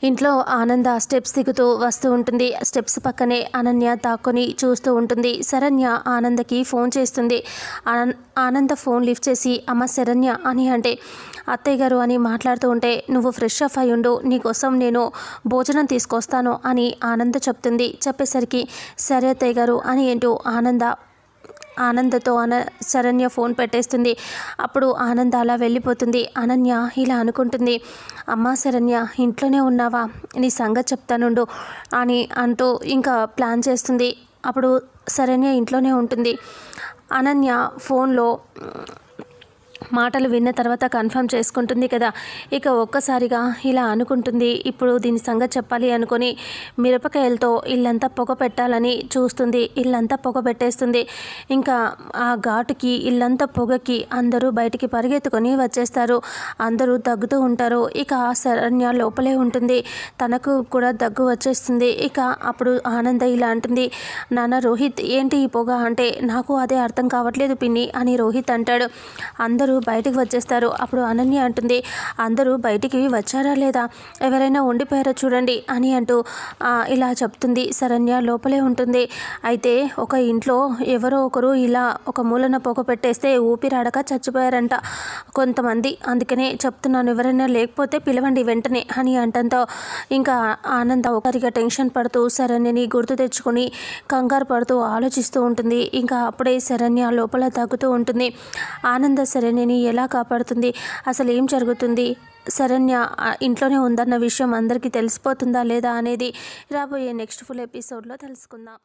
ఇంట్లో ఆనంద స్టెప్స్ దిగుతూ వస్తూ ఉంటుంది. స్టెప్స్ పక్కనే అనన్య దాక్కొని చూస్తూ ఉంటుంది. శరణ్య ఆనందకి ఫోన్ చేస్తుంది. ఆనంద ఫోన్ లిఫ్ట్ చేసి అమ్మ శరణ్య అని అంటే అత్తయ్య గారు అని మాట్లాడుతూ ఉంటే నువ్వు ఫ్రెష్ అప్ అయి ఉండు, నీకోసం నేను భోజనం తీసుకొస్తాను అని ఆనంద చెప్తుంది. చెప్పేసరికి సరే అత్తయ్య గారు అని ఏంటో ఆనందతో శరణ్య ఫోన్ పెట్టేస్తుంది. అప్పుడు ఆనంద అలా వెళ్ళిపోతుంది. అనన్య ఇలా అనుకుంటుంది, అమ్మా శరణ్య ఇంట్లోనే ఉన్నావా, నీ సంగతి చెప్తానుండు అని అంటూ ఇంకా ప్లాన్ చేస్తుంది. అప్పుడు శరణ్య ఇంట్లోనే ఉంటుంది. అనన్య ఫోన్లో మాటలు విన్న తర్వాత కన్ఫర్మ్ చేసుకుంటుంది కదా. ఇక ఒక్కసారిగా ఇలా అనుకుంటుంది, ఇప్పుడు దీని సంగతి చెప్పాలి అనుకొని మిరపకాయలతో ఇల్లంతా పొగ పెట్టాలని చూస్తుంది. ఇల్లంతా పొగ పెట్టేస్తుంది. ఇంకా ఆ ఘాటుకి ఇల్లంతా పొగకి అందరూ బయటికి పరిగెత్తుకొని వచ్చేస్తారు. అందరూ దగ్గుతూ ఉంటారు. ఇక శరణ్య లోపలే ఉంటుంది. తనకు కూడా దగ్గు వచ్చేస్తుంది. ఇక అప్పుడు ఆనంద ఇలా అంటుంది, నాన్న రోహిత్ ఏంటి ఈ పొగ అంటే నాకు అదే అర్థం కావట్లేదు పిన్ని అని రోహిత్ అంటాడు. అందరూ బయటికి వచ్చేస్తారు. అప్పుడు అనన్య అంటుంది, అందరూ బయటికి వచ్చారా లేదా, ఎవరైనా ఉండిపోయారో చూడండి అని అంటూ ఇలా చెప్తుంది. శరణ్య లోపలే ఉంటుంది. అయితే ఒక ఇంట్లో ఎవరో ఒకరు ఇలా ఒక మూలన పొగ పెట్టేస్తే ఊపిరాడక చచ్చిపోయారంట కొంతమంది, అందుకనే చెప్తున్నాను, ఎవరైనా లేకపోతే పిలవండి వెంటనే అని అంటంతో ఇంకా ఆనంద ఒకరిగా టెన్షన్ పడుతూ శరణ్యని గుర్తు తెచ్చుకొని కంగారు పడుతూ ఆలోచిస్తూ ఉంటుంది. ఇంకా అప్పుడే శరణ్య లోపల తగ్గుతూ ఉంటుంది. ఆనంద శరణ్యని ఎలా కాపాడుతుంది, అసలు ఏం జరుగుతుంది, శరణ్య ఇంట్లోనే ఉందన్న విషయం అందరికీ తెలిసిపోతుందా లేదా అనేది రాబోయే నెక్స్ట్ ఫుల్ ఎపిసోడ్లో తెలుసుకుందాం.